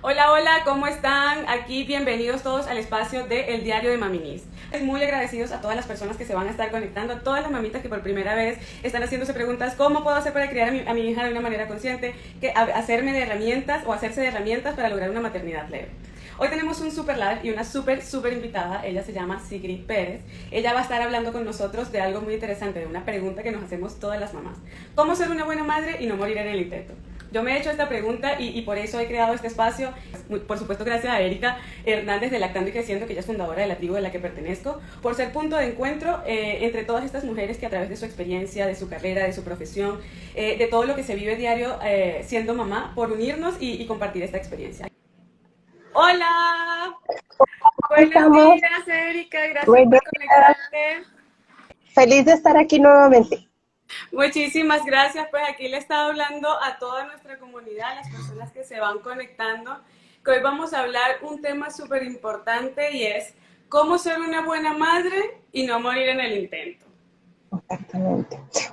Hola, hola, ¿cómo están? Aquí bienvenidos todos al espacio de El Diario de Maminis. Muy agradecidos a todas las personas que se van a estar conectando, a todas las mamitas que por primera vez están haciéndose preguntas, ¿cómo puedo hacer para criar a mi hija de una manera consciente? Hacerme de herramientas o hacerse de herramientas para lograr una maternidad leve. Hoy tenemos un super live y una súper invitada. Ella se llama Sigrid Pérez. Ella va a estar hablando con nosotros de algo muy interesante, de una pregunta que nos hacemos todas las mamás. ¿Cómo ser una buena madre y no morir en el intento? Yo me he hecho esta pregunta y por eso he creado este espacio, por supuesto gracias a Erika Hernández de Lactando y Creciendo, que ella es fundadora de la tribu de la que pertenezco, por ser punto de encuentro entre todas estas mujeres que a través de su experiencia, de su carrera, de su profesión, de todo lo que se vive diario siendo mamá, por unirnos y compartir esta experiencia. ¡Hola! ¿Cómo Buenos estamos? días, Erika, gracias Buenos por días. conectarte. Feliz de estar aquí nuevamente. Muchísimas gracias, pues aquí le estaba hablando a toda nuestra comunidad, las personas que se van conectando, que hoy vamos a hablar un tema súper importante y es cómo ser una buena madre y no morir en el intento. Exactamente. Así,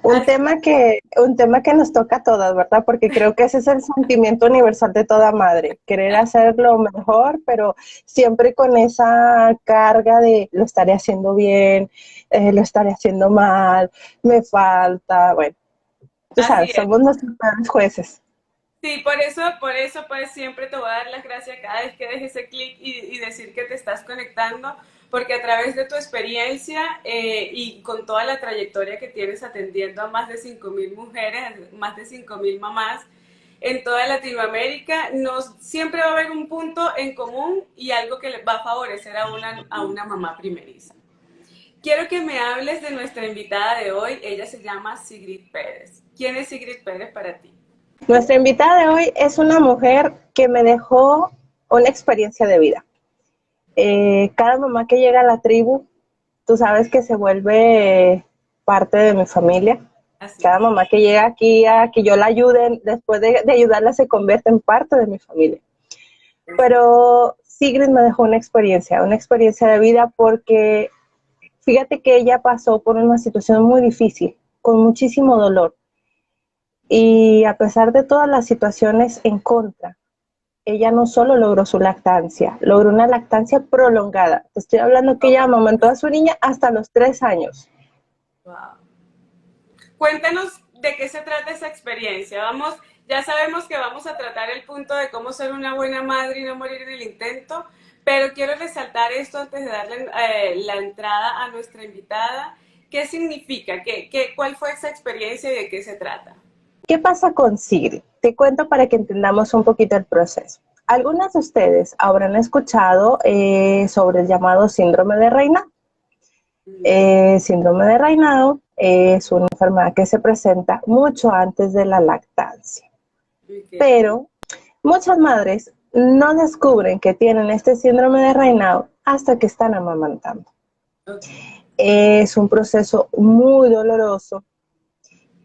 Un tema que nos toca a todas, ¿verdad? Porque creo que ese es el sentimiento universal de toda madre, querer hacer lo mejor, pero siempre con esa carga de lo estaré haciendo bien, lo estaré haciendo mal, me falta, bueno, tú así sabes, es. somos nuestros peores jueces. Sí, por eso, pues siempre te voy a dar las gracias cada vez que dejes ese clic y decir que te estás conectando, porque a través de tu experiencia y con toda la trayectoria que tienes atendiendo a más de 5.000 mujeres, más de 5.000 mamás en toda Latinoamérica, siempre va a haber un punto en común y algo que le va a favorecer a una mamá primeriza. Quiero que me hables de nuestra invitada de hoy. Ella se llama Sigrid Pérez. ¿Quién es Sigrid Pérez para ti? Nuestra invitada de hoy es una mujer que me dejó una experiencia de vida. Cada mamá que llega a la tribu, tú sabes que se vuelve parte de mi familia. Así Cada es. mamá que llega aquí a que yo la ayude, después de ayudarla, se convierte en parte de mi familia. Pero Sigrid me dejó una experiencia de vida porque fíjate que ella pasó por una situación muy difícil, con muchísimo dolor. Y a pesar de todas las situaciones en contra, ella no solo logró su lactancia, logró una lactancia prolongada. Te estoy hablando que ella amamantó a su niña hasta los 3 años. Wow. Cuéntanos de qué se trata esa experiencia. Vamos, ya sabemos que vamos a tratar el punto de cómo ser una buena madre y no morir en el intento, pero quiero resaltar esto antes de darle la entrada a nuestra invitada. ¿Qué significa? ¿Cuál fue esa experiencia y de qué se trata? ¿Qué pasa con Sigrid? Te cuento para que entendamos un poquito el proceso. Algunas de ustedes habrán escuchado sobre el llamado síndrome de Raynaud. Síndrome de Raynaud es una enfermedad que se presenta mucho antes de la lactancia, Okay. pero muchas madres no descubren que tienen este síndrome de Raynaud hasta que están amamantando. Okay. Es un proceso muy doloroso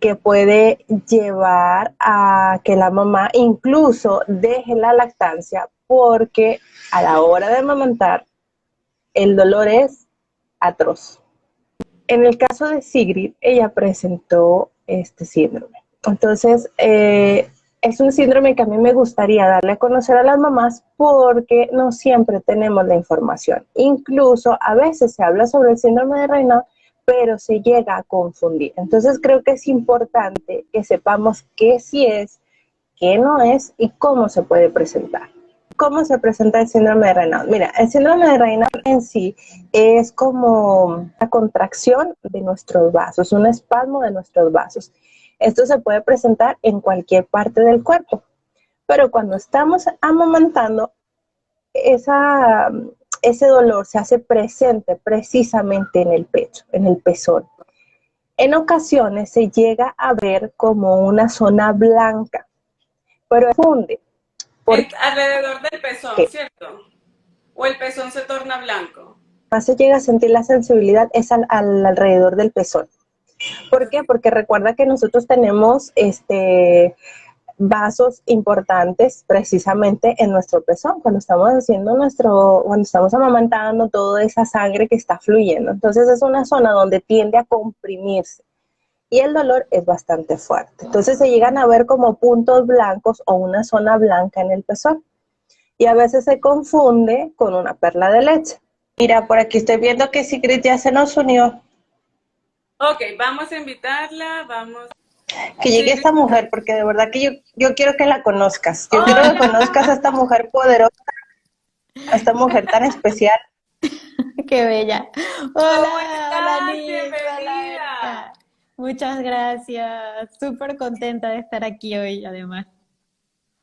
que puede llevar a que la mamá incluso deje la lactancia porque a la hora de amamantar el dolor es atroz. En el caso de Sigrid, ella presentó este síndrome. Entonces, es un síndrome que a mí me gustaría darle a conocer a las mamás porque no siempre tenemos la información. Incluso a veces se habla sobre el síndrome de Raynaud, pero se llega a confundir. Entonces, creo que es importante que sepamos qué sí es, qué no es y cómo se puede presentar. ¿Cómo se presenta el síndrome de Raynaud? Mira, el síndrome de Raynaud en sí es como una contracción de nuestros vasos, un espasmo de nuestros vasos. Esto se puede presentar en cualquier parte del cuerpo, pero cuando estamos amamantando, esa, ese dolor se hace presente precisamente en el pecho, en el pezón. En ocasiones se llega a ver como una zona blanca, pero funde. ¿Por Alrededor del pezón, qué? ¿cierto? O el pezón se torna blanco. Más se llega a sentir la sensibilidad es alrededor del pezón. ¿Por qué? Okay. Porque recuerda que nosotros tenemos vasos importantes precisamente en nuestro pezón, cuando estamos haciendo cuando estamos amamantando toda esa sangre que está fluyendo. Entonces es una zona donde tiende a comprimirse y el dolor es bastante fuerte. Entonces se llegan a ver como puntos blancos o una zona blanca en el pezón. y a veces se confunde con una perla de leche. Mira, por aquí estoy viendo que Sigrid ya se nos unió. Ok, vamos a invitarla, vamos. Que llegue Sí. esta mujer, porque de verdad que yo quiero que la conozcas. Yo quiero que Hola, conozcas a esta mujer poderosa, a esta mujer tan especial. Qué bella. ¿cómo Hola, hola estás? Nils, hola Bienvenida. Erika. Muchas gracias. Súper contenta de estar aquí hoy, además.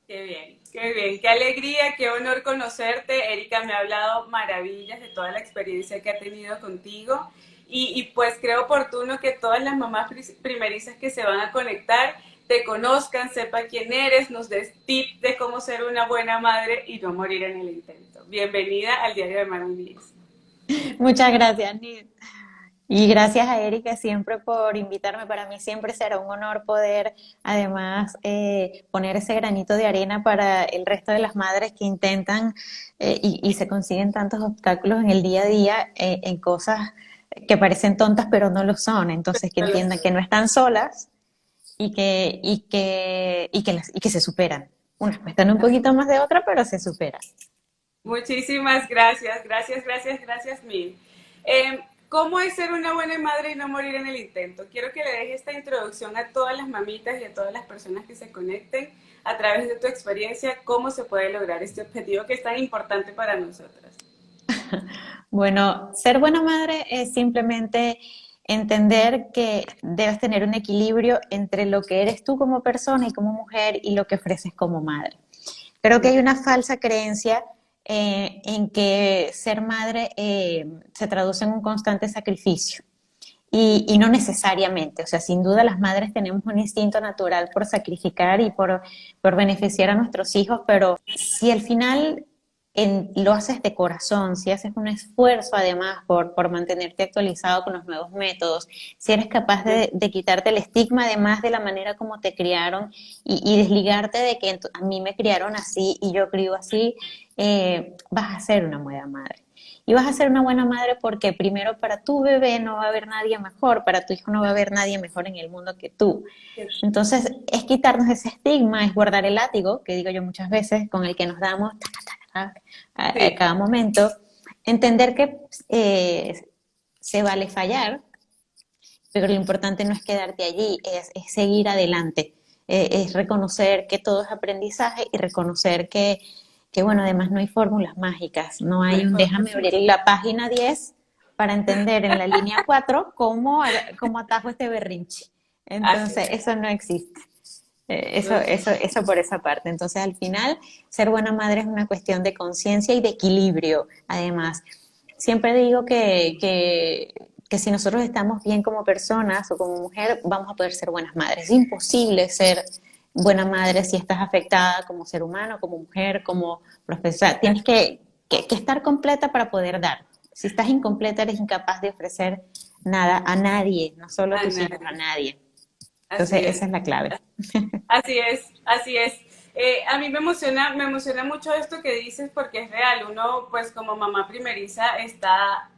Qué bien, qué bien, qué alegría, qué honor conocerte. Erika me ha hablado maravillas de toda la experiencia que ha tenido contigo y pues creo oportuno que todas las mamás primerizas que se van a conectar te conozcan, sepan quién eres, nos des tips de cómo ser una buena madre y no morir en el intento. Bienvenida al Diario de Mami Liz. Muchas gracias, Nils. Y gracias a Erika siempre por invitarme. Para mí siempre será un honor poder, además, poner ese granito de arena para el resto de las madres que intentan y se consiguen tantos obstáculos en el día a día en cosas que parecen tontas, pero no lo son. Entonces, que entiendan que no están solas y que se superan. Unas cuestan un poquito más de otra, pero se superan. Muchísimas gracias, gracias, gracias, gracias mil. ¿Cómo es ser una buena madre y no morir en el intento? Quiero que le dejes esta introducción a todas las mamitas y a todas las personas que se conecten a través de tu experiencia, cómo se puede lograr este objetivo que es tan importante para nosotras. Bueno, ser buena madre es simplemente entender que debes tener un equilibrio entre lo que eres tú como persona y como mujer y lo que ofreces como madre. Creo que hay una falsa creencia en que ser madre se traduce en un constante sacrificio. Y no necesariamente, o sea, sin duda las madres tenemos un instinto natural por sacrificar y por beneficiar a nuestros hijos, pero si al final lo haces de corazón, si haces un esfuerzo además por mantenerte actualizado con los nuevos métodos, si eres capaz de quitarte el estigma además de la manera como te criaron y desligarte de que a mí me criaron así y yo crío así, vas a ser una buena madre. Y vas a ser una buena madre porque primero para tu bebé no va a haber nadie mejor, para tu hijo no va a haber nadie mejor en el mundo que tú. Entonces es quitarnos ese estigma, es guardar el látigo, que digo yo muchas veces, con el que nos damos a cada momento, entender que se vale fallar, pero lo importante no es quedarte allí, es seguir adelante, es reconocer que todo es aprendizaje y reconocer que bueno, además no hay fórmulas mágicas, no hay un déjame abrir la página 10 para entender en la línea 4 cómo atajo este berrinche. Entonces, eso no existe. Eso por esa parte. Entonces, al final, ser buena madre es una cuestión de conciencia y de equilibrio. Además, siempre digo que si nosotros estamos bien como personas o como mujer, vamos a poder ser buenas madres. Es imposible ser buena madre si estás afectada como ser humano, como mujer, como profesora. Tienes que estar completa para poder dar. Si estás incompleta, eres incapaz de ofrecer nada a nadie, no solo a tus hijos, a nadie. Entonces, esa es la clave. Así es, así es. A mí me emociona mucho esto que dices porque es real. Uno, pues como mamá primeriza, está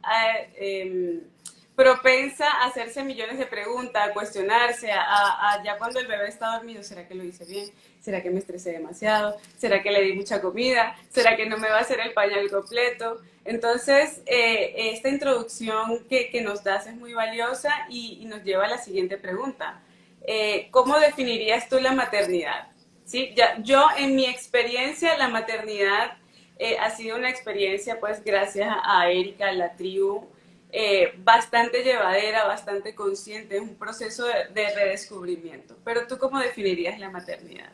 propensa a hacerse millones de preguntas, a cuestionarse, ya cuando el bebé está dormido, ¿será que lo hice bien? ¿Será que me estresé demasiado? ¿Será que le di mucha comida? ¿Será que no me va a hacer el pañal completo? Entonces, esta introducción que nos das es muy valiosa y nos lleva a la siguiente pregunta. ¿Cómo definirías tú la maternidad? ¿Sí? Yo, en mi experiencia, la maternidad ha sido una experiencia, pues, gracias a Erika, a la tribu, bastante llevadera, bastante consciente, es un proceso de redescubrimiento. Pero ¿tú cómo definirías la maternidad?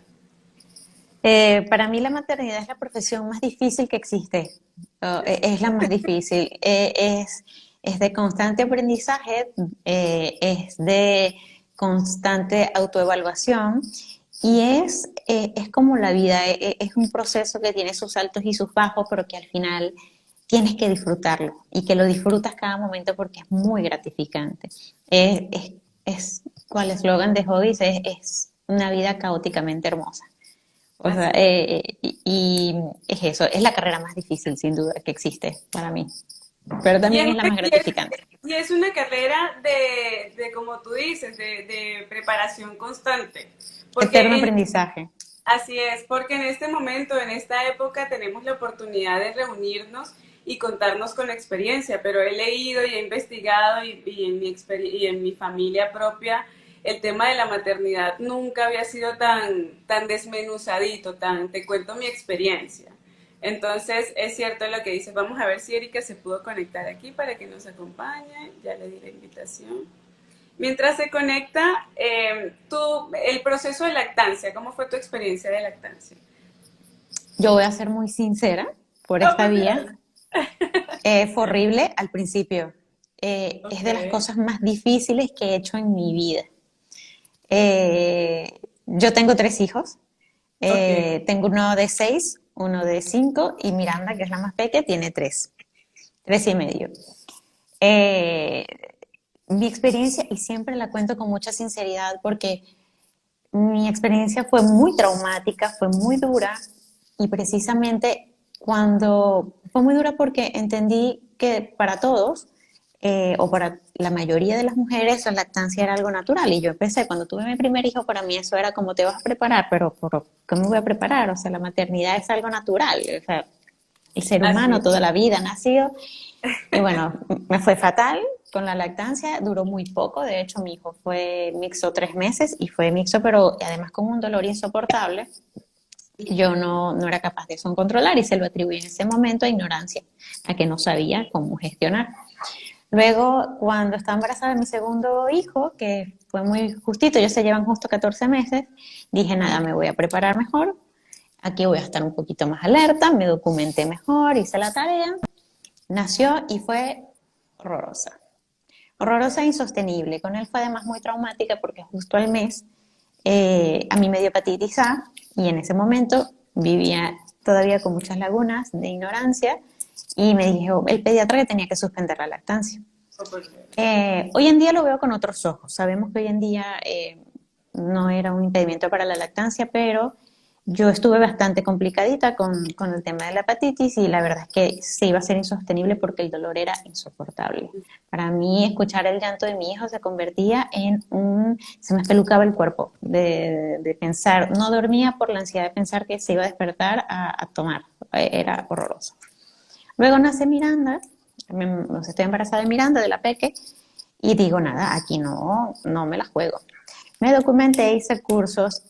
Para mí la maternidad es la profesión más difícil que existe. Es la más difícil. Es de constante aprendizaje, es de constante autoevaluación y es como la vida, es un proceso que tiene sus altos y sus bajos, pero que al final tienes que disfrutarlo y que lo disfrutas cada momento porque es muy gratificante. ¿Cuál eslogan de Hobbies? Es una vida caóticamente hermosa. O sea, y es eso, es la carrera más difícil sin duda que existe para mí, pero también es la más gratificante. Y es una carrera como tú dices, de preparación constante. Eterno aprendizaje. Así es, porque en este momento, en esta época, tenemos la oportunidad de reunirnos y contarnos con la experiencia, pero he leído y he investigado y en mi familia propia el tema de la maternidad nunca había sido tan desmenuzadito, te cuento mi experiencia. Entonces, es cierto lo que dices. Vamos a ver si Erika se pudo conectar aquí para que nos acompañe. Ya le di la invitación. Mientras se conecta, el proceso de lactancia, ¿cómo fue tu experiencia de lactancia? Yo voy a ser muy sincera por Oh, esta por Dios. vía. Fue horrible al principio. Es de las Ok, cosas más difíciles que he hecho en mi vida. Yo tengo 3 hijos. ok. Tengo uno de 6, uno de 5 y Miranda, que es la más pequeña, tiene 3, 3 y medio. Eh, Mi experiencia, y siempre la cuento con mucha sinceridad porque mi experiencia fue muy traumática, fue muy dura y precisamente cuando fue muy dura porque entendí que para todos o para la mayoría de las mujeres la lactancia era algo natural y yo empecé cuando tuve mi primer hijo, para mí eso era como te vas a preparar, pero ¿por qué me voy a preparar? O sea, la maternidad es algo natural, o sea, el ser Así humano es. toda la vida ha nacido y bueno, me fue fatal con la lactancia, duró muy poco, de hecho mi hijo fue mixto 3 meses y fue mixto, pero además con un dolor insoportable. Yo no era capaz de eso controlar y se lo atribuí en ese momento a ignorancia, a que no sabía cómo gestionar. Luego, cuando estaba embarazada de mi segundo hijo, que fue muy justito, ellos se llevan justo 14 meses, dije, nada, me voy a preparar mejor, aquí voy a estar un poquito más alerta, me documenté mejor, hice la tarea, nació y fue horrorosa. Horrorosa e insostenible. Con él fue además muy traumática porque justo al mes a mí me dio hepatitis A y en ese momento vivía todavía con muchas lagunas de ignorancia y me dijo el pediatra que tenía que suspender la lactancia. Oh, por Dios. Hoy en día lo veo con otros ojos. Sabemos que hoy en día no era un impedimento para la lactancia, pero yo estuve bastante complicadita con el tema de la hepatitis y la verdad es que se iba a ser insostenible porque el dolor era insoportable. Para mí, escuchar el llanto de mi hijo se convertía en se me espelucaba el cuerpo de pensar, no dormía por la ansiedad de pensar que se iba a despertar a tomar. Era horroroso. Luego nace Miranda, estoy embarazada de Miranda, de la Peque, y digo, nada, aquí no me la juego. Me documenté, hice cursos,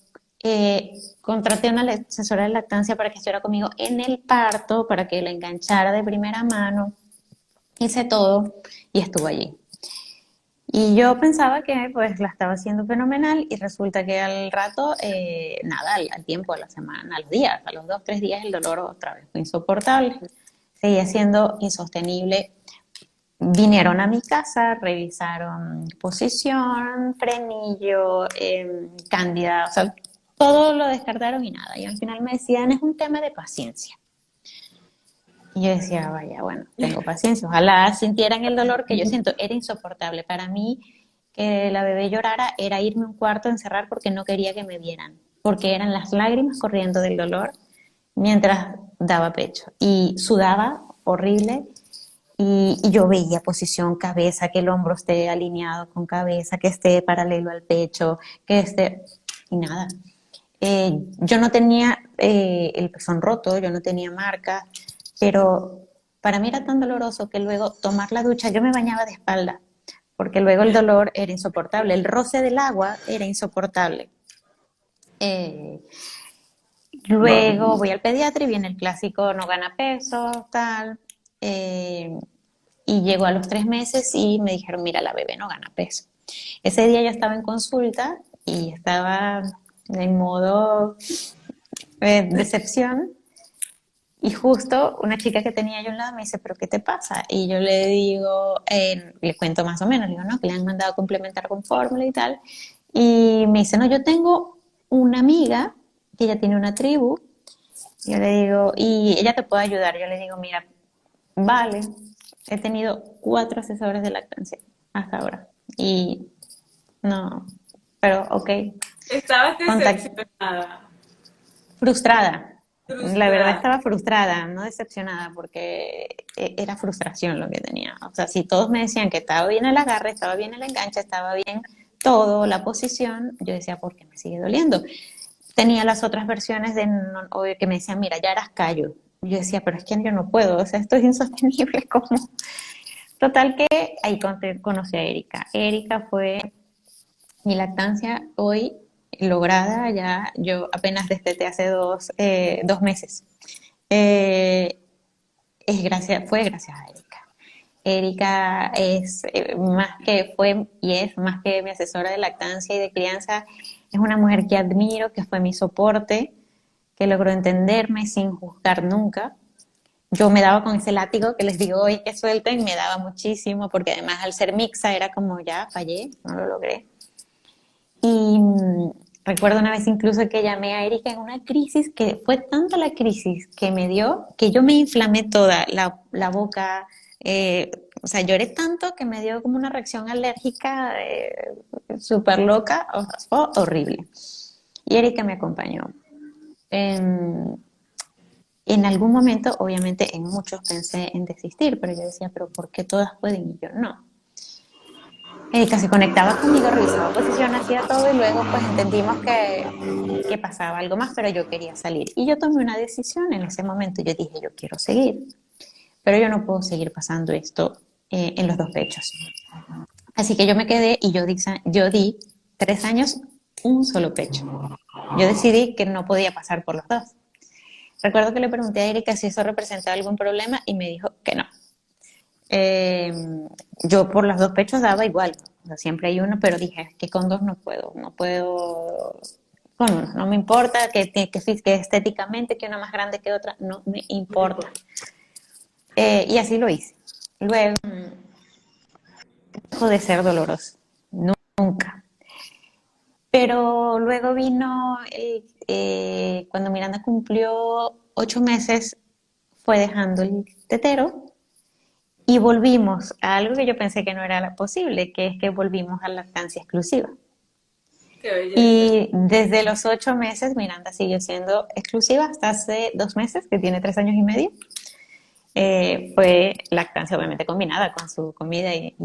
contraté a una asesora de lactancia para que estuviera conmigo en el parto, para que la enganchara de primera mano, hice todo y estuvo allí. Y yo pensaba que pues la estaba haciendo fenomenal y resulta que al rato, nada, al tiempo, a la semana, a los días, a los 2, 3 días el dolor otra vez fue insoportable, seguía siendo insostenible. Vinieron a mi casa, revisaron posición, frenillo, cándida, o sea, todo lo descartaron y nada. Y al final me decían, es un tema de paciencia. Y yo decía, vaya, bueno, tengo paciencia. Ojalá sintieran el dolor que yo siento. Era insoportable. Para mí, que la bebé llorara era irme a un cuarto a encerrar porque no quería que me vieran. Porque eran las lágrimas corriendo del dolor mientras daba pecho. Y sudaba horrible. Y yo veía posición cabeza, que el hombro esté alineado con cabeza, que esté paralelo al pecho, que esté... Y nada. Yo no tenía el pezón roto, yo no tenía marca, pero para mí era tan doloroso que luego tomar la ducha, yo me bañaba de espalda, porque luego el dolor era insoportable, el roce del agua era insoportable. Eh, Luego voy al pediatra y viene el clásico, no gana peso, tal. Y llego a los 3 meses y me dijeron, mira, la bebé no gana peso. Ese día yo estaba en consulta y estaba en modo decepción. Y justo una chica que tenía yo a un lado me dice, ¿pero qué te pasa? Y yo le digo, le cuento más o menos, le digo, no, que le han mandado a complementar con fórmula y tal. Y me dice, no, yo tengo una amiga que ella tiene una tribu. Yo le digo, y ella te puede ayudar. Yo le digo, mira, vale, he tenido 4 asesores de lactancia hasta ahora. Y no, pero ok, Estabas contact decepcionada, frustrada. La verdad frustrada. estaba frustrada, no decepcionada, porque era frustración lo que tenía. O sea, si todos me decían que estaba bien el agarre, estaba bien el enganche, estaba bien todo, la posición, yo decía, ¿por qué me sigue doliendo? tenía las otras versiones o de que me decían, mira, ya eras callo. Y yo decía, pero es que yo no puedo, o sea, esto es insostenible, ¿cómo? Total que ahí conocí a Erika. Erika fue mi lactancia hoy lograda, ya yo apenas desteté hace 2 meses. Fue gracias a Erika. Erika es fue y es más que mi asesora de lactancia y de crianza, es una mujer que admiro, que fue mi soporte, que logró entenderme sin juzgar nunca. Yo me daba con ese látigo que les digo hoy que suelten, me daba muchísimo, porque además al ser mixta era como ya fallé, no lo logré. Y recuerdo una vez incluso que llamé a Erika en una crisis, que fue tanta la crisis que me dio, que yo me inflamé toda, la boca, o sea, lloré tanto que me dio como una reacción alérgica súper loca, fue horrible. Y Erika me acompañó. En algún momento, obviamente en muchos pensé en desistir, pero yo decía, pero ¿por qué todas pueden y yo no? Erika se conectaba conmigo, revisaba posición, hacía todo y luego pues entendimos que pasaba algo más, pero yo quería salir. Y yo tomé una decisión en ese momento, yo dije, yo quiero seguir, pero yo no puedo seguir pasando esto en los dos pechos. Así que yo me quedé y yo di 3 años un solo pecho. Yo decidí que no podía pasar por los dos. Recuerdo que le pregunté a Erika si eso representaba algún problema y me dijo que no. Yo por los dos pechos daba igual, o sea, siempre hay uno, pero dije que con dos no puedo con uno, no me importa que estéticamente que una más grande que otra, no me importa. Y así lo hice. Luego dejó de ser doloroso, nunca. Pero luego vino, cuando Miranda cumplió 8 meses, fue dejando el tetero y volvimos a algo que yo pensé que no era posible, que es que volvimos a lactancia exclusiva. Y desde los 8 meses Miranda siguió siendo exclusiva hasta hace 2 meses, que tiene 3 años y medio. Fue lactancia obviamente combinada con su comida y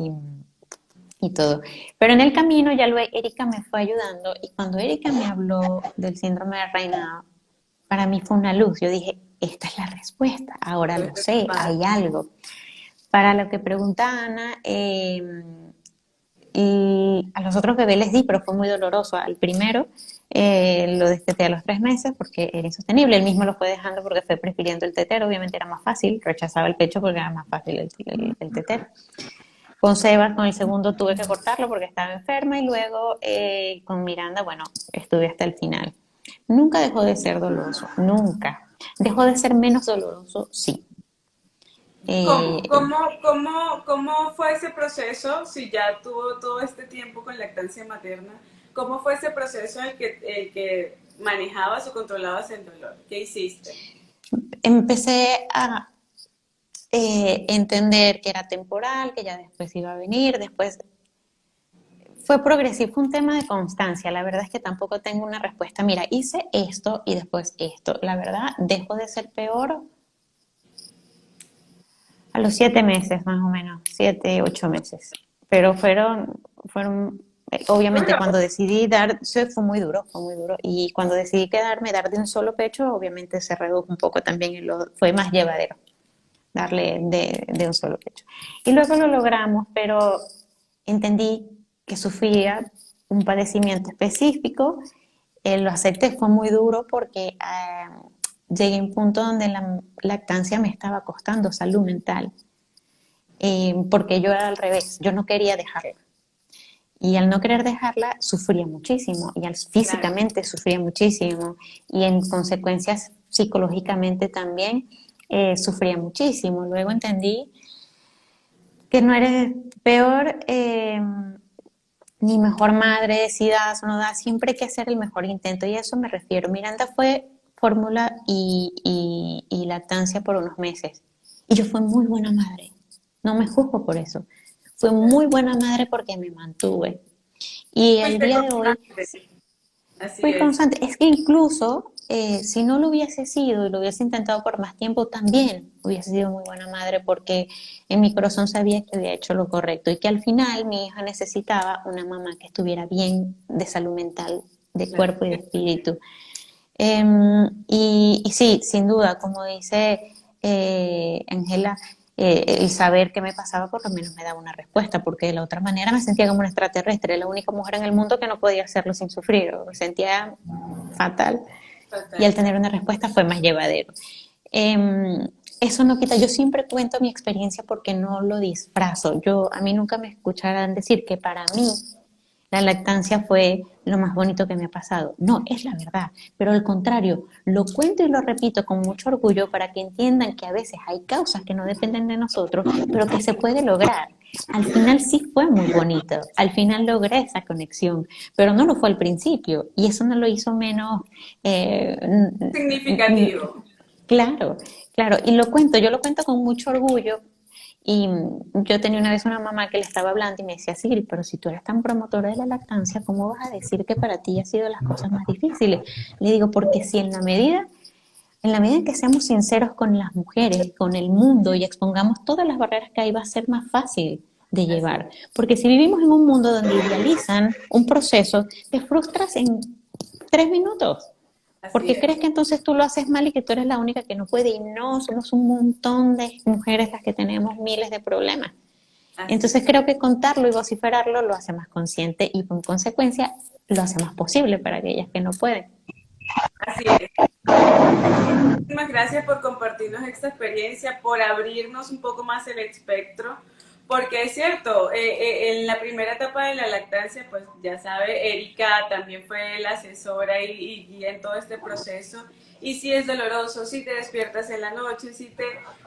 todo. Pero en el camino ya luego Erika me fue ayudando y cuando Erika me habló del síndrome de Raynaud, para mí fue una luz. Yo dije, esta es la respuesta, ahora lo sé, hay algo. Para lo que pregunta Ana, y a los otros bebés les di, pero fue muy doloroso. Al primero lo desteté a los 3 meses porque era insostenible. Él mismo lo fue dejando porque fue prefiriendo el tetero. Obviamente era más fácil, rechazaba el pecho porque era más fácil el tetero. Con Sebas, con el segundo tuve que cortarlo porque estaba enferma y luego con Miranda, bueno, estuve hasta el final. Nunca dejó de ser doloroso, nunca. Dejó de ser menos doloroso, sí. ¿Cómo fue ese proceso, si ya tuvo todo este tiempo con lactancia materna? ¿Cómo fue ese proceso en el que manejabas o controlabas el dolor? ¿Qué hiciste? Empecé a entender que era temporal, que ya después iba a venir, después fue progresivo, fue un tema de constancia. La verdad es que tampoco tengo una respuesta. Mira, hice esto y después esto. La verdad, dejó de ser peor a los 7 meses, más o menos, 7, 8 meses. Pero fueron obviamente cuando decidí dar, fue muy duro. Y cuando decidí dar de un solo pecho, obviamente se redujo un poco también, fue más llevadero darle de un solo pecho. Y luego lo logramos, pero entendí que sufría un padecimiento específico, lo acepté, fue muy duro porque llegué a un punto donde la lactancia me estaba costando salud mental, porque yo era al revés, yo no quería dejarla. Y al no querer dejarla, sufría muchísimo, y físicamente sufría muchísimo, y en consecuencias psicológicamente también sufría muchísimo. Luego entendí que no eres peor ni mejor madre, si das o no das, siempre hay que hacer el mejor intento, y a eso me refiero. Miranda fue fórmula y lactancia por unos meses, y yo fui muy buena madre, no me juzgo por eso, fui muy buena madre porque me mantuve, y el día de hoy fui constante. Es que incluso si no lo hubiese sido y lo hubiese intentado por más tiempo, también hubiese sido muy buena madre, porque en mi corazón sabía que había hecho lo correcto y que al final mi hija necesitaba una mamá que estuviera bien de salud mental, de cuerpo y de espíritu. Y sí, sin duda, como dice Ángela, el saber qué me pasaba por lo menos me daba una respuesta, porque de la otra manera me sentía como una extraterrestre, la única mujer en el mundo que no podía hacerlo sin sufrir, o me sentía fatal, y Total. al tener una respuesta fue más llevadero. Eso no quita, yo siempre cuento mi experiencia porque no lo disfrazo. A mí nunca me escucharán decir que para mí la lactancia fue lo más bonito que me ha pasado. No, es la verdad, pero al contrario, lo cuento y lo repito con mucho orgullo para que entiendan que a veces hay causas que no dependen de nosotros, pero que se puede lograr. Al final sí fue muy bonito, al final logré esa conexión, pero no lo fue al principio y eso no lo hizo menos eh, Significativo. claro, claro, y yo lo cuento con mucho orgullo. Y yo tenía una vez una mamá que le estaba hablando y me decía, Sigrid, pero si tú eres tan promotora de la lactancia, ¿cómo vas a decir que para ti ha sido las cosas más difíciles? Le digo, porque si en la medida en que seamos sinceros con las mujeres, con el mundo y expongamos todas las barreras que hay, va a ser más fácil de Así llevar. Porque si vivimos en un mundo donde idealizan un proceso, te frustras en 3 minutos. ¿Por así qué es. crees que entonces tú lo haces mal y que tú eres la única que no puede? Y no, somos un montón de mujeres las que tenemos miles de problemas. Así Entonces es. creo que contarlo y vociferarlo lo hace más consciente y en consecuencia lo hace más posible para aquellas que no pueden. Así es. Muchísimas gracias por compartirnos esta experiencia, por abrirnos un poco más el espectro, porque es cierto, en la primera etapa de la lactancia, pues ya sabe, Erika también fue la asesora y guía en todo este proceso, y sí es doloroso, sí te despiertas en la noche,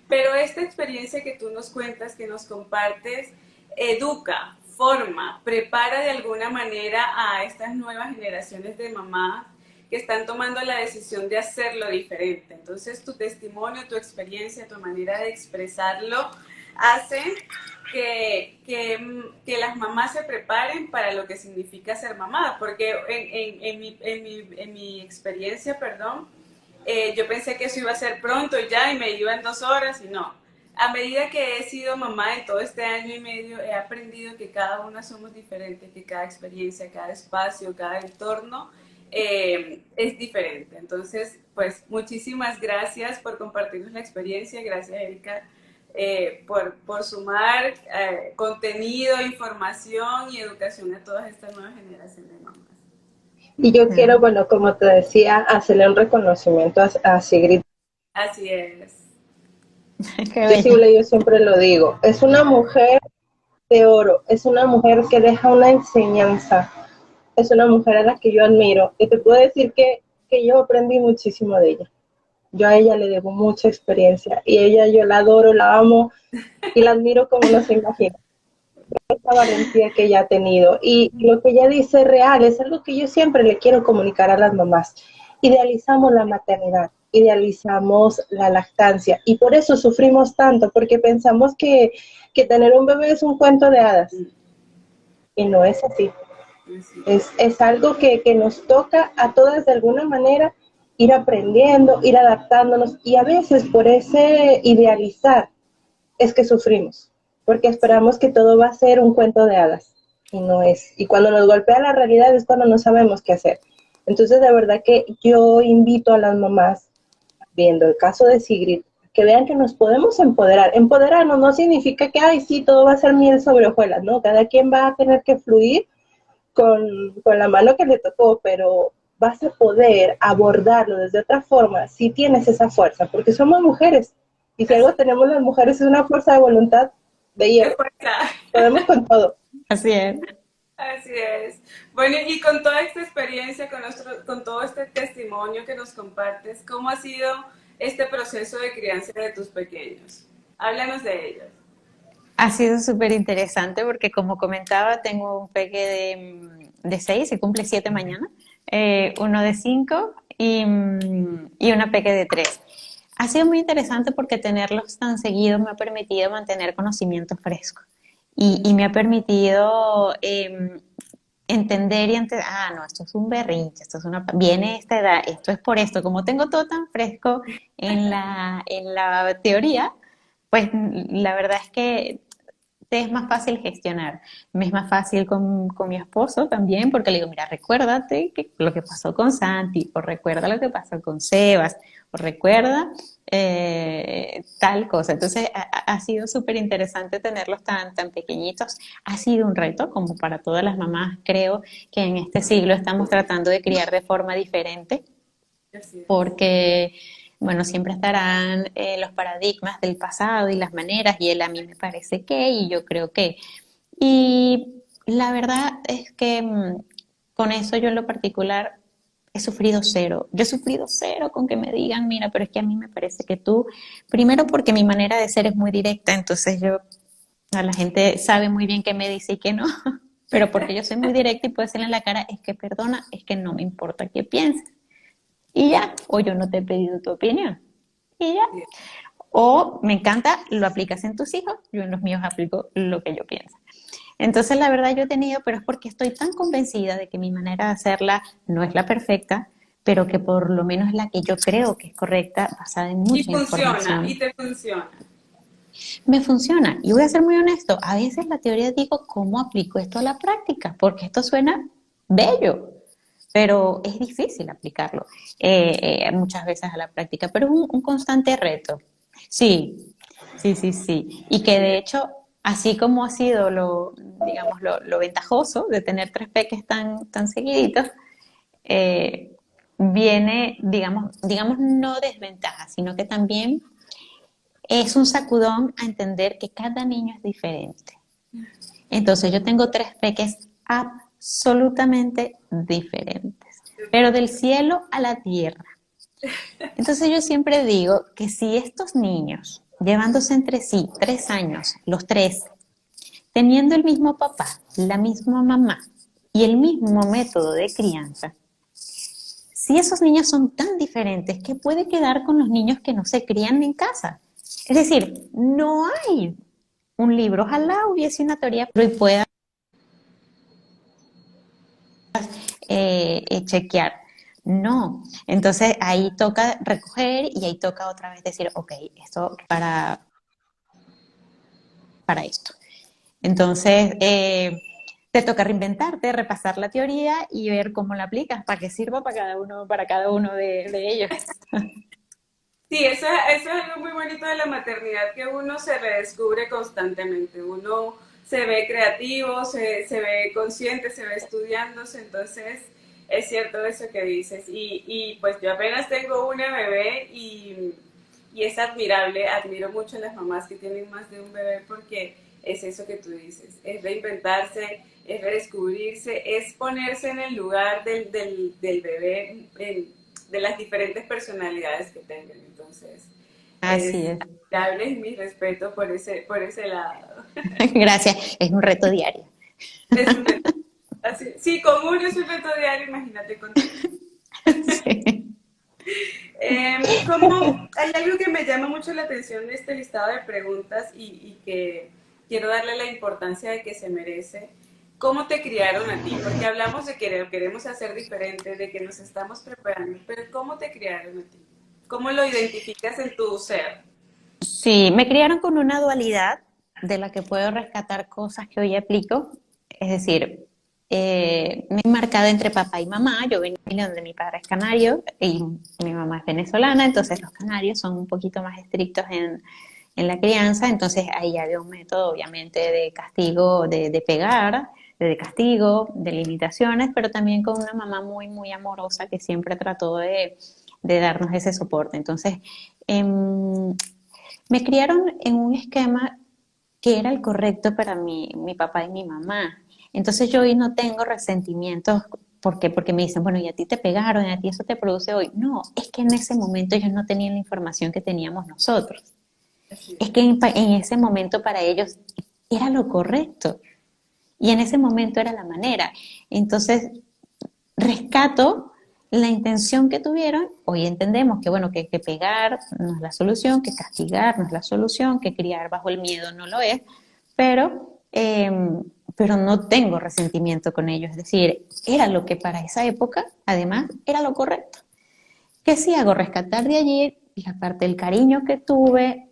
pero esta experiencia que tú nos cuentas, que nos compartes, educa, forma, prepara de alguna manera a estas nuevas generaciones de mamás que están tomando la decisión de hacerlo diferente. Entonces, tu testimonio, tu experiencia, tu manera de expresarlo hace que las mamás se preparen para lo que significa ser mamá, porque en mi experiencia, perdón, yo pensé que eso iba a ser pronto ya y me iba en 2 horas y no. A medida que he sido mamá en todo este año y medio, he aprendido que cada una somos diferentes, que cada experiencia, cada espacio, cada entorno es diferente. Entonces, pues muchísimas gracias por compartirnos la experiencia. Gracias, Erika, por sumar contenido, información y educación a todas estas nuevas generaciones de mamás. Y yo quiero, bueno, como te decía, hacerle un reconocimiento a Sigrid. Así es. Qué bella. Yo siempre lo digo, es una mujer de oro, es una mujer que deja una enseñanza, es una mujer a la que yo admiro. Y te puedo decir que yo aprendí muchísimo de ella. Yo a ella le debo mucha experiencia y ella yo la adoro, la amo y la admiro como no se imagina. Esa valentía que ella ha tenido y lo que ella dice es real, es algo que yo siempre le quiero comunicar a las mamás. Idealizamos la maternidad, idealizamos la lactancia y por eso sufrimos tanto, porque pensamos que tener un bebé es un cuento de hadas y no es así. Es algo que nos toca a todas de alguna manera ir aprendiendo, ir adaptándonos y a veces por ese idealizar es que sufrimos, porque esperamos que todo va a ser un cuento de hadas y no es. Y cuando nos golpea la realidad es cuando no sabemos qué hacer. Entonces, de verdad que yo invito a las mamás, viendo el caso de Sigrid, que vean que nos podemos empoderar. Empoderarnos no significa que, ay, sí, todo va a ser miel sobre hojuelas, ¿no? Cada quien va a tener que fluir con la mano que le tocó, pero vas a poder abordarlo desde otra forma si tienes esa fuerza, porque somos mujeres. Y si algo tenemos las mujeres es una fuerza de voluntad de ¡Qué hierro. fuerza! Podemos con todo. Así es. Así es. Bueno, y con toda esta experiencia, con todo este testimonio que nos compartes, ¿cómo ha sido este proceso de crianza de tus pequeños? Háblanos de ellos. Ha sido súper interesante porque como comentaba, tengo un peque de 6, se cumple 7 mañana, uno de 5 y una peque de 3. Ha sido muy interesante porque tenerlos tan seguidos me ha permitido mantener conocimiento fresco y me ha permitido entender no, esto es un berrinche, viene esta edad, esto es por esto. Como tengo todo tan fresco en la teoría, pues la verdad es que te es más fácil gestionar. Me es más fácil con mi esposo también, porque le digo, mira, recuérdate que lo que pasó con Santi, o recuerda lo que pasó con Sebas, o recuerda tal cosa. Entonces ha sido súper interesante tenerlos tan pequeñitos. Ha sido un reto, como para todas las mamás, creo que en este siglo estamos tratando de criar de forma diferente, Así es. porque, bueno, siempre estarán los paradigmas del pasado y las maneras, y él a mí me parece que, y yo creo que. Y la verdad es que con eso yo en lo particular he sufrido cero. Yo he sufrido cero con que me digan, mira, pero es que a mí me parece que tú, primero porque mi manera de ser es muy directa, entonces yo, a la gente sabe muy bien qué me dice y qué no, pero porque yo soy muy directa y puedo decirle en la cara, es que perdona, es que no me importa qué pienses. Y ya, o yo no te he pedido tu opinión. Y ya. O me encanta, lo aplicas en tus hijos, yo en los míos aplico lo que yo pienso. Entonces, la verdad yo he tenido, pero es porque estoy tan convencida de que mi manera de hacerla no es la perfecta, pero que por lo menos es la que yo creo que es correcta, basada en Y mucha funciona, y información. te funciona. Me funciona. Y voy a ser muy honesto, a veces la teoría digo, ¿cómo aplico esto a la práctica? Porque esto suena bello, pero es difícil aplicarlo muchas veces a la práctica, pero es un constante reto. Sí, sí. Y que de hecho, así como ha sido digamos, lo ventajoso de tener tres peques tan seguiditos, eh, viene, digamos, no desventaja, sino que también es un sacudón a entender que cada niño es diferente. Entonces yo tengo tres peques absolutamente diferentes, pero del cielo a la tierra. Entonces yo siempre digo que si estos niños, llevándose entre sí 3 años, los tres, teniendo el mismo papá, la misma mamá y el mismo método de crianza, si esos niños son tan diferentes, ¿qué puede quedar con los niños que no se crían en casa? Es decir, no hay un libro, ojalá hubiese una teoría y pueda chequear. No, entonces ahí toca recoger y ahí toca otra vez decir, ok, esto para esto. Entonces, te toca reinventarte, repasar la teoría y ver cómo la aplicas, para que sirva para cada uno de ellos. Sí, eso es algo muy bonito de la maternidad, que uno se redescubre constantemente, uno se ve creativo, se ve consciente, se ve estudiándose, entonces es cierto eso que dices. Y pues yo apenas tengo una bebé y es admirable, admiro mucho a las mamás que tienen más de un bebé porque es eso que tú dices, es reinventarse, es redescubrirse, es ponerse en el lugar del bebé, de las diferentes personalidades que tengan. Entonces, Así es es. admirable y mi respeto por ese lado. Gracias, es un reto diario. Es un reto. Así, sí, con uno es un reto diario, imagínate con tres. Sí. Como hay algo que me llama mucho la atención de este listado de preguntas y que quiero darle la importancia de que se merece. ¿Cómo te criaron a ti? Porque hablamos de que queremos hacer diferente, de que nos estamos preparando, pero ¿cómo te criaron a ti? ¿Cómo lo identificas en tu ser? Sí, me criaron con una dualidad de la que puedo rescatar cosas que hoy aplico. Es decir, me he marcado entre papá y mamá. Yo vengo de donde mi padre es canario y mi mamá es venezolana, entonces los canarios son un poquito más estrictos en la crianza. Entonces ahí había un método, obviamente, de castigo, de pegar, de castigo, de limitaciones, pero también con una mamá muy amorosa que siempre trató de darnos ese soporte. Entonces, em, me criaron en un esquema que era el correcto para mi papá y mi mamá. Entonces yo hoy no tengo resentimientos. ¿Por qué? Porque me dicen, bueno, y a ti te pegaron, y a ti eso te produce hoy. No, es que en ese momento ellos no tenían la información que teníamos nosotros. Así Es que en ese momento para ellos era lo correcto. Y en ese momento era la manera. Entonces, rescato la intención que tuvieron. Hoy entendemos que, bueno, que pegar no es la solución, que castigar no es la solución, que criar bajo el miedo no lo es, pero, eh, pero no tengo resentimiento con ellos. Es decir, era lo que para esa época, además, era lo correcto. ¿Qué sí hago? Rescatar de allí la parte del cariño que tuve,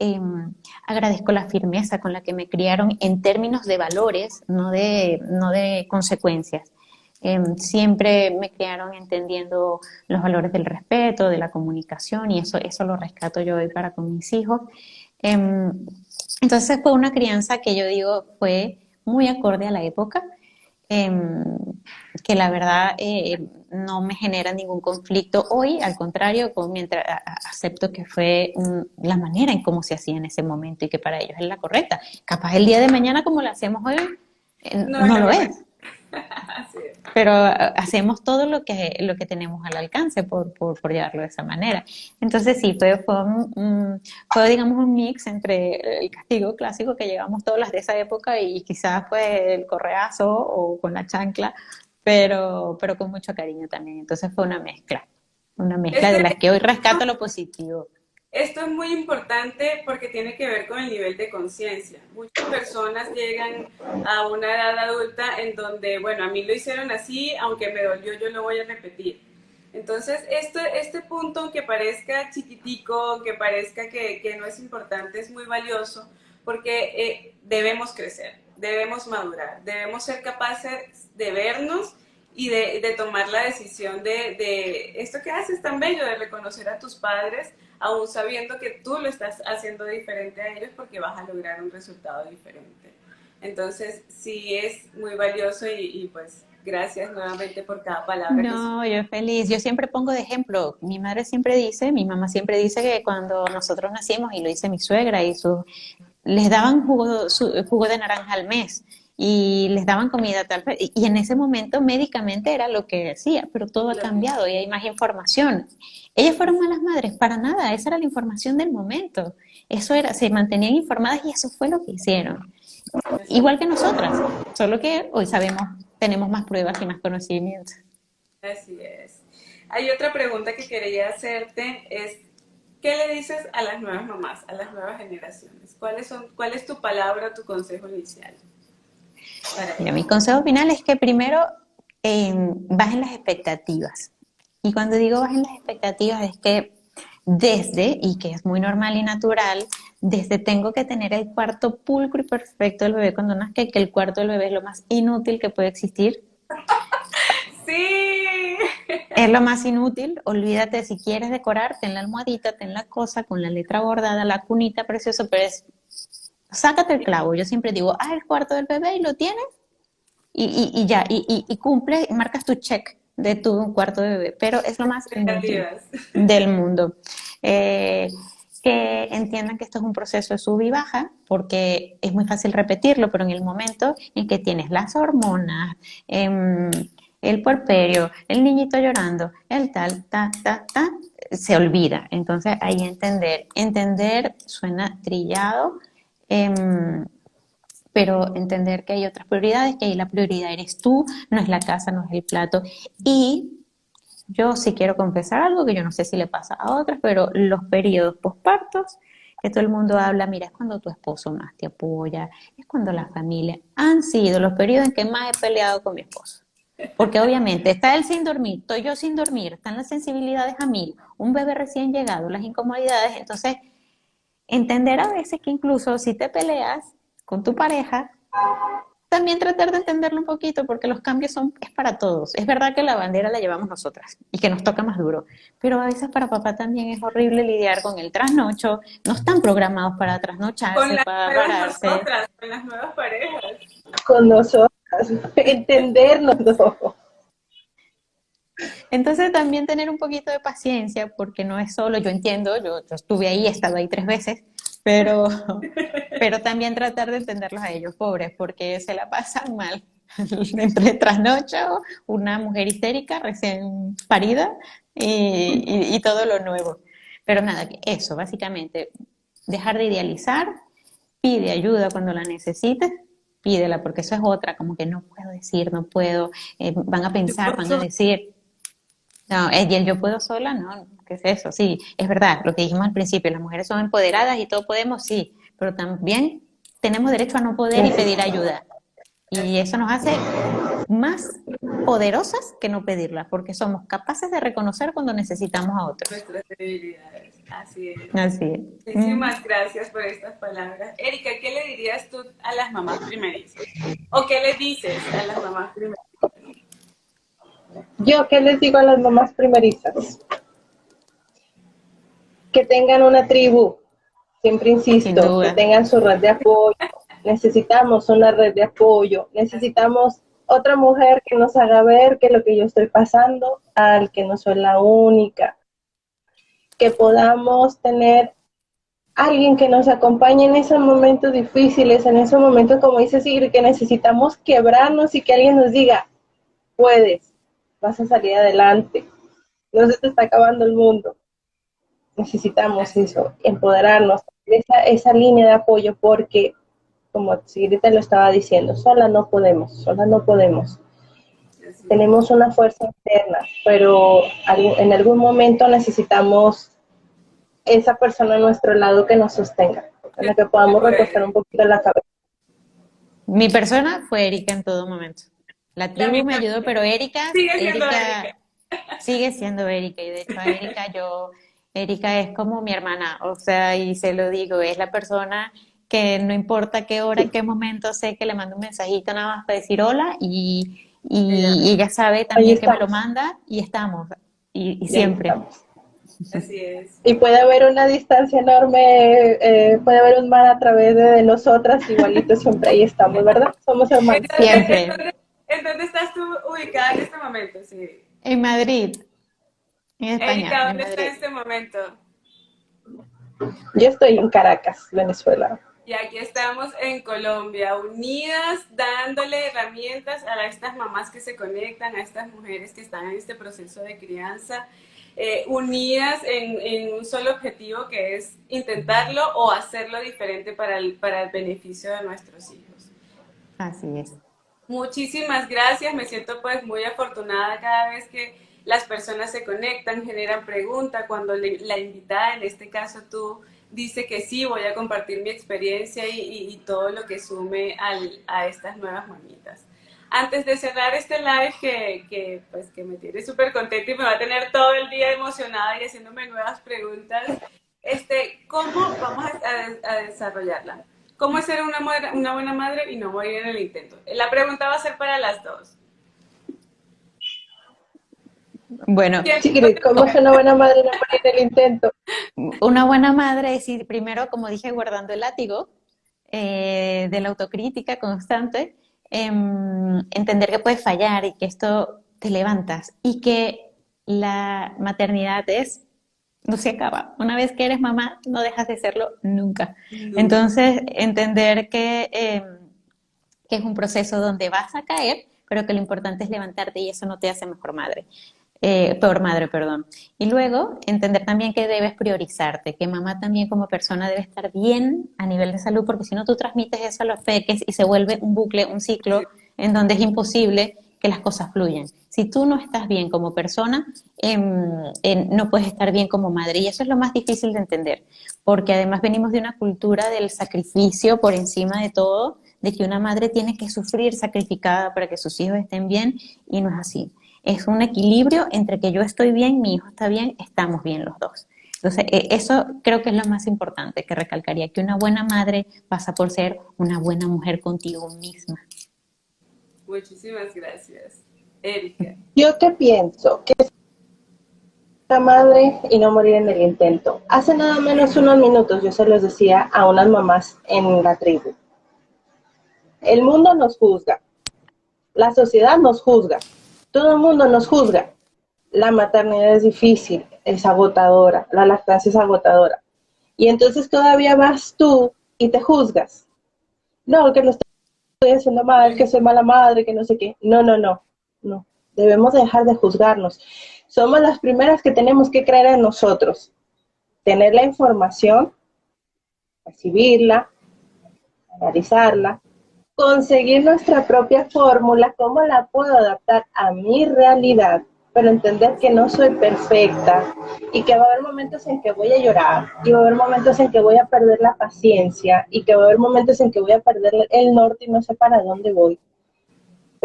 agradezco la firmeza con la que me criaron en términos de valores, no de consecuencias. Siempre me criaron entendiendo los valores del respeto, de la comunicación, y eso lo rescato yo hoy para con mis hijos. Em, entonces fue una crianza que yo digo fue muy acorde a la época, em, que la verdad no me genera ningún conflicto hoy, al contrario, mientras acepto que fue la manera en cómo se hacía en ese momento y que para ellos es la correcta. Capaz el día de mañana como lo hacemos hoy, no lo es. Así es. Pero hacemos todo lo que tenemos al alcance por llevarlo de esa manera. Entonces sí, fue digamos un mix entre el castigo clásico que llevamos todas las de esa época y quizás fue el correazo o con la chancla, pero con mucho cariño también. Entonces fue una mezcla de las que hoy rescato lo positivo. Esto es muy importante porque tiene que ver con el nivel de conciencia. Muchas personas llegan a una edad adulta en donde, bueno, a mí lo hicieron así, aunque me dolió, yo lo voy a repetir. Entonces, este punto, aunque parezca chiquitico, aunque parezca que no es importante, es muy valioso porque debemos crecer, debemos madurar, debemos ser capaces de vernos y de tomar la decisión de esto que haces tan bello, de reconocer a tus padres, aún sabiendo que tú lo estás haciendo diferente a ellos porque vas a lograr un resultado diferente. Entonces, sí es muy valioso y pues gracias nuevamente por cada palabra. No, yo feliz. Yo siempre pongo de ejemplo. Mi mamá siempre dice que cuando nosotros nacimos, y lo dice mi suegra, les daban jugo de naranja al mes y les daban comida tal vez. Y en ese momento médicamente era lo que decía, pero todo ha cambiado y hay más información. ¿Ellas fueron malas madres? Para nada, esa era la información del momento. Se mantenían informadas y eso fue lo que hicieron. Igual que nosotras, solo que hoy tenemos más pruebas y más conocimientos. Así es. Hay otra pregunta que quería hacerte, es ¿qué le dices a las nuevas mamás, a las nuevas generaciones? ¿Cuál es tu palabra, tu consejo inicial? Mira, mi consejo final es que primero bajen las expectativas. Y cuando digo bajen las expectativas es que y que es muy normal y natural, tengo que tener el cuarto pulcro y perfecto del bebé cuando nazca, que el cuarto del bebé es lo más inútil que puede existir. ¡Sí! Es lo más inútil. Olvídate, si quieres decorar, ten la almohadita, ten la cosa con la letra bordada, la cunita preciosa, pero sácate el clavo. Yo siempre digo, el cuarto del bebé y lo tienes y ya, y cumple, marcas tu check de tu cuarto de bebé, pero es lo más inútil del mundo. Que entiendan que esto es un proceso de sub y baja, porque es muy fácil repetirlo, pero en el momento en que tienes las hormonas, el puerperio, el niñito llorando, el se olvida. Entonces hay entender suena trillado, pero entender que hay otras prioridades, que ahí la prioridad eres tú, no es la casa, no es el plato. Y yo sí quiero confesar algo que yo no sé si le pasa a otras, pero los periodos pospartos, que todo el mundo habla, mira, es cuando tu esposo más te apoya, es cuando la familia, han sido los periodos en que más he peleado con mi esposo. Porque obviamente está él sin dormir, estoy yo sin dormir, están las sensibilidades a 1000, un bebé recién llegado, las incomodidades. Entonces, entender a veces que incluso si te peleas con tu pareja, también tratar de entenderlo un poquito, porque los cambios es para todos. Es verdad que la bandera la llevamos nosotras y que nos toca más duro, pero a veces para papá también es horrible lidiar con el trasnocho. No están programados para trasnocharse, para pararse. Con las nuevas parejas. Con nosotras, entendernos. Entonces también tener un poquito de paciencia, porque no es solo, yo entiendo, yo estuve ahí, he estado ahí 3 veces, pero también tratar de entenderlos a ellos, pobres, porque se la pasan mal. Entre trasnocho, una mujer histérica recién parida y todo lo nuevo. Pero nada, eso, básicamente, dejar de idealizar, pide ayuda cuando la necesites, pídela, porque eso es otra, como que no puedo decir, no puedo, van a pensar, van a decir... No, y el yo puedo sola, no, ¿qué es eso? Sí, es verdad, lo que dijimos al principio, las mujeres son empoderadas y todo podemos, sí, pero también tenemos derecho a no poder y pedir ayuda. Y eso nos hace más poderosas que no pedirla, porque somos capaces de reconocer cuando necesitamos a otros. Nuestras debilidades, así es. Así es. Muchísimas gracias por estas palabras. Erika, ¿qué le dirías tú a las mamás primerizas? ¿O qué le dices a las mamás primerizas? Yo, ¿qué les digo a las mamás primerizas? Que tengan una tribu, siempre insisto, que tengan su red de apoyo. Necesitamos una red de apoyo, necesitamos otra mujer que nos haga ver que lo que yo estoy pasando, al que no soy la única, que podamos tener alguien que nos acompañe en esos momentos difíciles, en esos momentos, como dice Sigrid, que necesitamos quebrarnos y que alguien nos diga, puedes, vas a salir adelante, no se te está acabando el mundo. Necesitamos eso, empoderarnos, esa línea de apoyo, porque, como Sigrid te lo estaba diciendo, sola no podemos. Tenemos una fuerza interna, pero en algún momento necesitamos esa persona a nuestro lado que nos sostenga, en la que podamos recostar un poquito la cabeza. Mi persona fue Erika en todo momento. La tribu me ayudó, pero Erika sigue siendo Erika, y de hecho Erika es como mi hermana, o sea, y se lo digo, es la persona que no importa qué hora, en qué momento, sé que le mando un mensajito nada más para decir hola, y ella sabe también que me lo manda, y estamos, y siempre. Así es. Y puede haber una distancia enorme, puede haber un mar a través de nosotras, igualito siempre ahí estamos, ¿verdad? Somos hermanos. Siempre. ¿En dónde estás tú ubicada en este momento? Sí. En Madrid, en España. Erika, ¿dónde está en este momento? Yo estoy en Caracas, Venezuela. Y aquí estamos en Colombia, unidas, dándole herramientas a estas mamás que se conectan, a estas mujeres que están en este proceso de crianza, unidas en un solo objetivo, que es intentarlo o hacerlo diferente para el beneficio de nuestros hijos. Así es. Muchísimas gracias, me siento pues muy afortunada cada vez que las personas se conectan, generan preguntas, cuando la invitada, en este caso tú, dice que sí, voy a compartir mi experiencia y todo lo que sume a estas nuevas mamitas. Antes de cerrar este live, que me tiene súper contenta y me va a tener todo el día emocionada y haciéndome nuevas preguntas, ¿cómo vamos a desarrollarla? ¿Cómo ser una buena madre y no morir en el intento? La pregunta va a ser para las dos. Bueno, ¿cómo ser una buena madre y no morir en el intento? Una buena madre es ir primero, como dije, guardando el látigo de la autocrítica constante, entender que puedes fallar y que esto te levantas, y que la maternidad no se acaba. Una vez que eres mamá, no dejas de serlo nunca. Entonces, entender que es un proceso donde vas a caer, pero que lo importante es levantarte, y eso no te hace mejor madre. Peor madre, perdón. Y luego, entender también que debes priorizarte, que mamá también como persona debe estar bien a nivel de salud, porque si no tú transmites eso a los peques y se vuelve un bucle, un ciclo, en donde es imposible que las cosas fluyan. Si tú no estás bien como persona, no puedes estar bien como madre, y eso es lo más difícil de entender, porque además venimos de una cultura del sacrificio por encima de todo, de que una madre tiene que sufrir sacrificada para que sus hijos estén bien, y no es así. Es un equilibrio entre que yo estoy bien, mi hijo está bien, estamos bien los dos. Entonces, eso creo que es lo más importante, que recalcaría, que una buena madre pasa por ser una buena mujer contigo misma. Muchísimas gracias. Erika. ¿Yo qué pienso? Que es una madre y no morir en el intento. Hace nada menos unos minutos yo se los decía a unas mamás en la tribu. El mundo nos juzga, la sociedad nos juzga, todo el mundo nos juzga. La maternidad es difícil, es agotadora, la lactancia es agotadora. Y entonces todavía vas tú y te juzgas. No, que lo estoy haciendo mal, que soy mala madre, que no sé qué. No. Debemos dejar de juzgarnos. Somos las primeras que tenemos que creer en nosotros. Tener la información, recibirla, analizarla, conseguir nuestra propia fórmula, cómo la puedo adaptar a mi realidad, pero entender que no soy perfecta y que va a haber momentos en que voy a llorar, y va a haber momentos en que voy a perder la paciencia, y que va a haber momentos en que voy a perder el norte y no sé para dónde voy.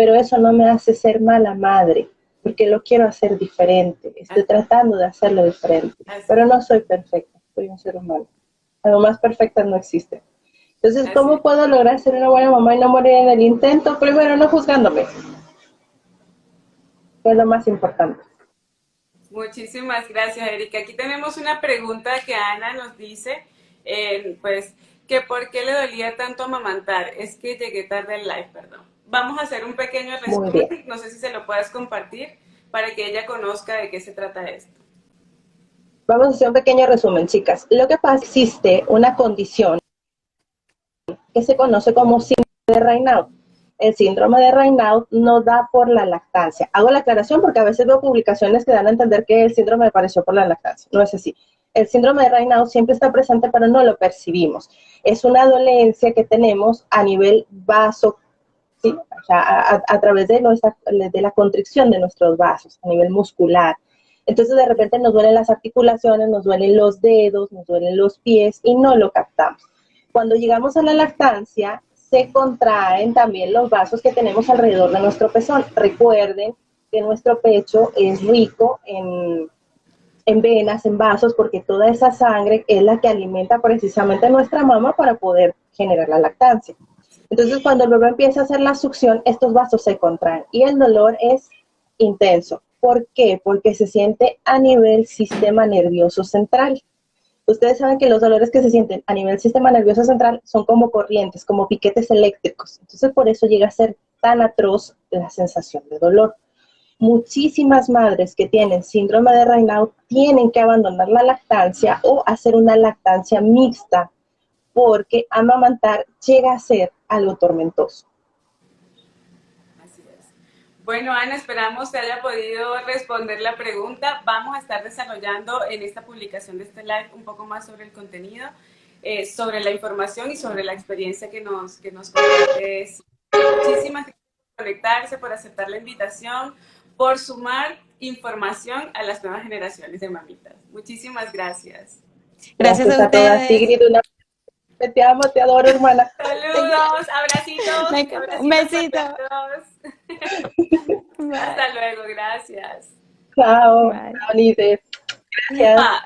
pero eso no me hace ser mala madre, porque lo quiero hacer diferente, estoy tratando de hacerlo diferente, pero no soy perfecta, soy un ser humano. Las mamás perfectas no existen. Entonces, ¿cómo puedo lograr ser una buena mamá y no morir en el intento? Primero, no juzgándome, que es lo más importante. Muchísimas gracias, Erika. Aquí tenemos una pregunta que Ana nos dice, pues, que por qué le dolía tanto amamantar. Es que llegué tarde al live, perdón. Vamos a hacer un pequeño resumen, no sé si se lo puedes compartir, para que ella conozca de qué se trata esto. Vamos a hacer un pequeño resumen, chicas. Lo que pasa es que existe una condición que se conoce como síndrome de Raynaud. El síndrome de Raynaud no da por la lactancia. Hago la aclaración porque a veces veo publicaciones que dan a entender que el síndrome apareció por la lactancia. No es así. El síndrome de Raynaud siempre está presente, pero no lo percibimos. Es una dolencia que tenemos a nivel vaso, ¿sí? O sea, a través de la constricción de nuestros vasos, a nivel muscular. Entonces, de repente nos duelen las articulaciones, nos duelen los dedos, nos duelen los pies y no lo captamos. Cuando llegamos a la lactancia, se contraen también los vasos que tenemos alrededor de nuestro pezón. Recuerden que nuestro pecho es rico en venas, en vasos, porque toda esa sangre es la que alimenta precisamente a nuestra mama para poder generar la lactancia. Entonces, cuando el bebé empieza a hacer la succión, estos vasos se contraen y el dolor es intenso. ¿Por qué? Porque se siente a nivel sistema nervioso central. Ustedes saben que los dolores que se sienten a nivel sistema nervioso central son como corrientes, como piquetes eléctricos. Entonces, por eso llega a ser tan atroz la sensación de dolor. Muchísimas madres que tienen síndrome de Raynaud tienen que abandonar la lactancia o hacer una lactancia mixta, porque amamantar llega a ser algo tormentoso. Así es. Bueno, Ana, esperamos que haya podido responder la pregunta. Vamos a estar desarrollando en esta publicación de este live un poco más sobre el contenido, sobre la información y sobre la experiencia que nos comparte. Muchísimas gracias por conectarse, por aceptar la invitación, por sumar información a las nuevas generaciones de mamitas. Muchísimas gracias. Gracias a todas, Sigrid. Te amo, te adoro, hermana. Saludos, abracitos. Un besito. Hasta luego, gracias. Chao. Gracias.